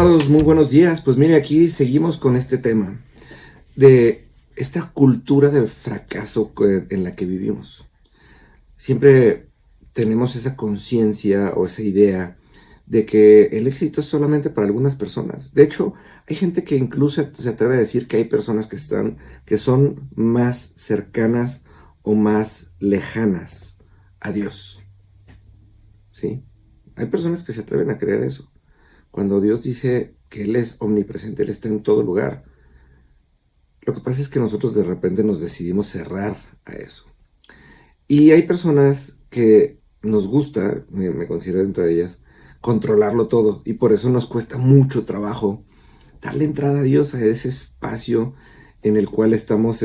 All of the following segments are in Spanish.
Amados, muy buenos días. Pues mire, aquí seguimos con este tema de esta cultura de fracaso en la que vivimos. Siempre tenemos esa conciencia o esa idea de que el éxito es solamente para algunas personas. De hecho, hay gente que incluso se atreve a decir que hay personas que son más cercanas o más lejanas a Dios. ¿Sí? Hay personas que se atreven a creer eso. Cuando Dios dice que Él es omnipresente, Él está en todo lugar. Lo que pasa es que nosotros de repente nos decidimos cerrar a eso. Y hay personas que nos gusta, me considero dentro de ellas, controlarlo todo. Y por eso nos cuesta mucho trabajo darle entrada a Dios, a ese espacio en el cual estamos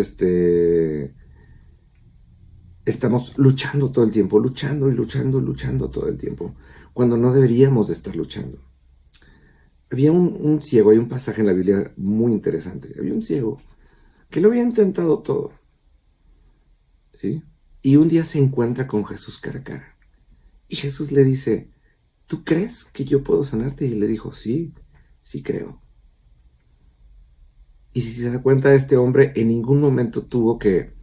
luchando todo el tiempo, luchando y luchando, luchando todo el tiempo, cuando no deberíamos de estar luchando. Había un ciego, hay un pasaje en la Biblia muy interesante. Había un ciego que lo había intentado todo, ¿sí? Y un día se encuentra con Jesús cara a cara. Y Jesús le dice, ¿tú crees que yo puedo sanarte? Y le dijo, sí, sí creo. Y si se da cuenta, este hombre en ningún momento tuvo que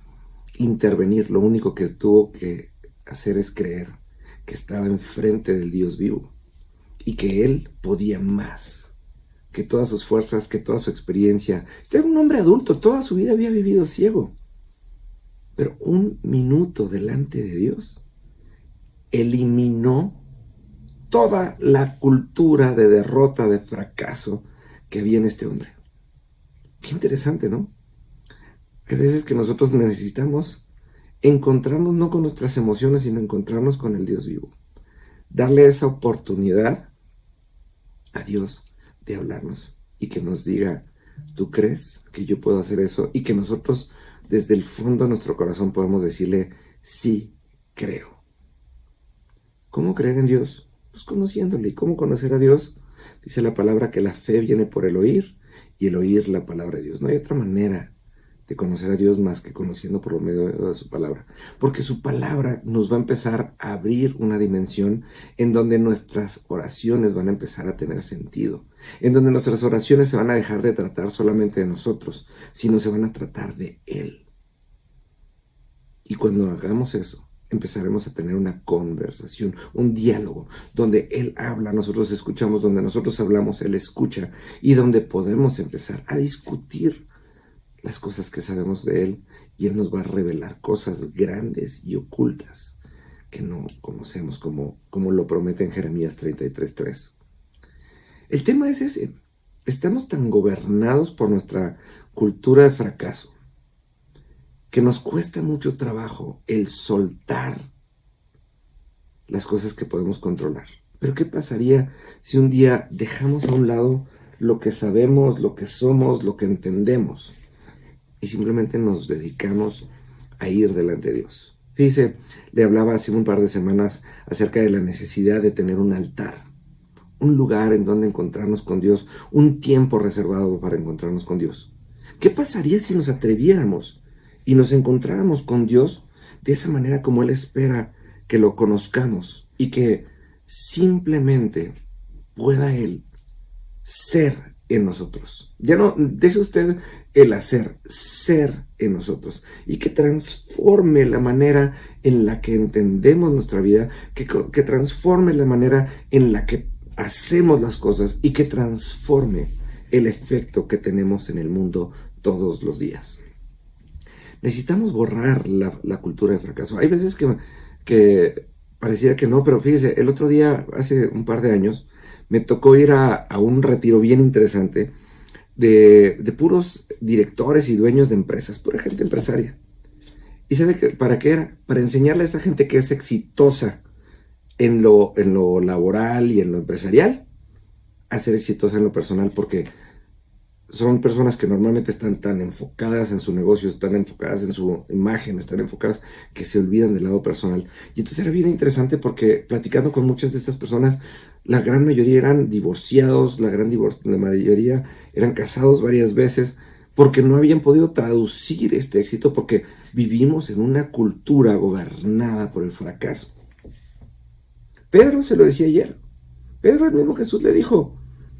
intervenir. Lo único que tuvo que hacer es creer que estaba enfrente del Dios vivo y que él podía más que todas sus fuerzas, que toda su experiencia. Este era un hombre adulto, toda su vida había vivido ciego. Pero un minuto delante de Dios eliminó toda la cultura de derrota, de fracaso que había en este hombre. Qué interesante, ¿no? Hay veces que nosotros necesitamos encontrarnos no con nuestras emociones, sino encontrarnos con el Dios vivo. Darle esa oportunidad a Dios de hablarnos y que nos diga, ¿tú crees que yo puedo hacer eso? Y que nosotros desde el fondo de nuestro corazón podemos decirle, sí, creo. ¿Cómo creer en Dios? Pues conociéndole. ¿Y cómo conocer a Dios? Dice la palabra que la fe viene por el oír y el oír la palabra de Dios. No hay otra manera de conocer a Dios más que conociendo por medio de su palabra. Porque su palabra nos va a empezar a abrir una dimensión en donde nuestras oraciones van a empezar a tener sentido. En donde nuestras oraciones se van a dejar de tratar solamente de nosotros, sino se van a tratar de Él. Y cuando hagamos eso, empezaremos a tener una conversación, un diálogo, donde Él habla, nosotros escuchamos, donde nosotros hablamos, Él escucha, y donde podemos empezar a discutir las cosas que sabemos de Él, y Él nos va a revelar cosas grandes y ocultas que no conocemos, como lo promete en Jeremías 33:3. El tema es ese. Estamos tan gobernados por nuestra cultura de fracaso que nos cuesta mucho trabajo el soltar las cosas que podemos controlar. Pero ¿qué pasaría si un día dejamos a un lado lo que sabemos, lo que somos, lo que entendemos, y simplemente nos dedicamos a ir delante de Dios? Fíjese, le hablaba hace un par de semanas acerca de la necesidad de tener un altar, un lugar en donde encontrarnos con Dios, un tiempo reservado para encontrarnos con Dios. ¿Qué pasaría si nos atreviéramos y nos encontráramos con Dios de esa manera como Él espera que lo conozcamos y que simplemente pueda Él ser en nosotros? Ya no, deje usted el hacer, ser en nosotros, y que transforme la manera en la que entendemos nuestra vida, que transforme la manera en la que hacemos las cosas y que transforme el efecto que tenemos en el mundo todos los días. Necesitamos borrar la cultura de fracaso. Hay veces que pareciera que no, pero fíjese, el otro día, hace un par de años, me tocó ir a un retiro bien interesante de puros directores y dueños de empresas, pura gente empresaria. ¿Y sabe para qué era? Para enseñarle a esa gente que es exitosa en lo laboral y en lo empresarial, a ser exitosa en lo personal, porque son personas que normalmente están tan enfocadas en su negocio, están enfocadas en su imagen, están enfocadas que se olvidan del lado personal. Y entonces era bien interesante porque platicando con muchas de estas personas, la gran mayoría eran divorciados, la mayoría eran casados varias veces, porque no habían podido traducir este éxito, porque vivimos en una cultura gobernada por el fracaso. Pedro se lo decía ayer. Pedro, el mismo Jesús, le dijo,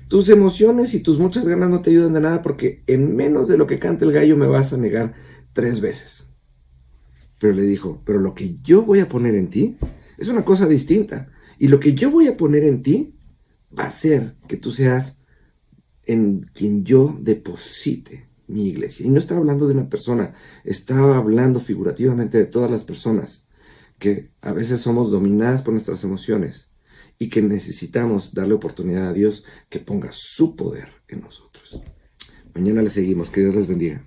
Tus emociones y tus muchas ganas no te ayudan de nada porque en menos de lo que canta el gallo me vas a negar 3 veces. Pero le dijo, pero lo que yo voy a poner en ti es una cosa distinta. Y lo que yo voy a poner en ti va a ser que tú seas en quien yo deposite mi iglesia. Y no estaba hablando de una persona, estaba hablando figurativamente de todas las personas que a veces somos dominadas por nuestras emociones y que necesitamos darle oportunidad a Dios que ponga su poder en nosotros. Mañana le seguimos. Que Dios les bendiga.